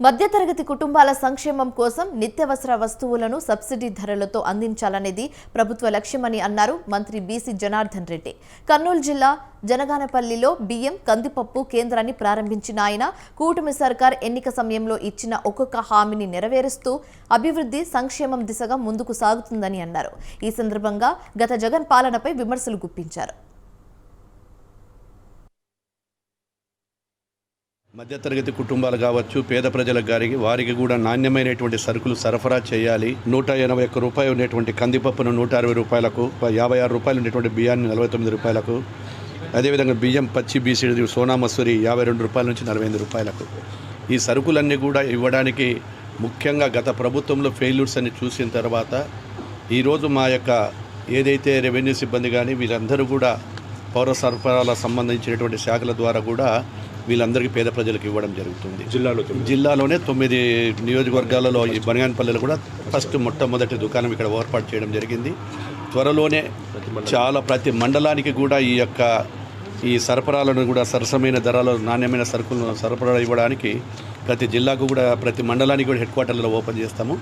మధ్యతరగతి కుటుంబాల సంక్షేమం కోసం నిత్యావసర వస్తువులను సబ్సిడీ ధరలతో అందించాలనేది ప్రభుత్వ లక్ష్యమని అన్నారు మంత్రి బీసీ జనార్దన్ రెడ్డి. కర్నూలు జిల్లా జనగానపల్లిలో బియ్యం, కందిపప్పు కేంద్రాన్ని ప్రారంభించిన ఆయన కూటమి సర్కార్ ఎన్నిక సమయంలో ఇచ్చిన ఒక్కొక్క హామీని నెరవేరుస్తూ అభివృద్ధి, సంక్షేమం దిశగా ముందుకు సాగుతుందని అన్నారు. ఈ సందర్భంగా గత జగన్ పాలనపై విమర్శలు గుప్పించారు. మధ్యతరగతి కుటుంబాలు కావచ్చు, పేద ప్రజలకు గారికి వారికి కూడా నాణ్యమైనటువంటి సరుకులు సరఫరా చేయాలి. 181 రూపాయలు ఉండేటువంటి కందిపప్పును 160 రూపాయలకు, 56 రూపాయలు ఉండేటువంటి బియ్యాన్ని 49 రూపాయలకు, అదేవిధంగా బియ్యం పచ్చి బీసీడి సోనా మసూరి 52 రూపాయల నుంచి 45 రూపాయలకు. ఈ సరుకులన్నీ కూడా ఇవ్వడానికి ముఖ్యంగా గత ప్రభుత్వంలో ఫెయిల్యూర్స్ అని చూసిన తర్వాత ఈరోజు మా యొక్క ఏదైతే రెవెన్యూ సిబ్బంది కానీ వీళ్ళందరూ కూడా పౌర సరఫరాల సంబంధించినటువంటి శాఖల ద్వారా కూడా వీళ్ళందరికీ పేద ప్రజలకు ఇవ్వడం జరుగుతుంది. జిల్లాలోనే 9 నియోజకవర్గాలలో ఈ బనగానపల్లిలో కూడా మొట్టమొదటి దుకాణం ఇక్కడ ఏర్పాటు చేయడం జరిగింది. త్వరలోనే ప్రతి మండలానికి కూడా ఈ సరఫరాలను కూడా సరసమైన ధరలో నాణ్యమైన సరుకులను సరఫరా ఇవ్వడానికి ప్రతి జిల్లాకు కూడా ప్రతి మండలానికి కూడా హెడ్ క్వార్టర్లలో ఓపెన్ చేస్తాము.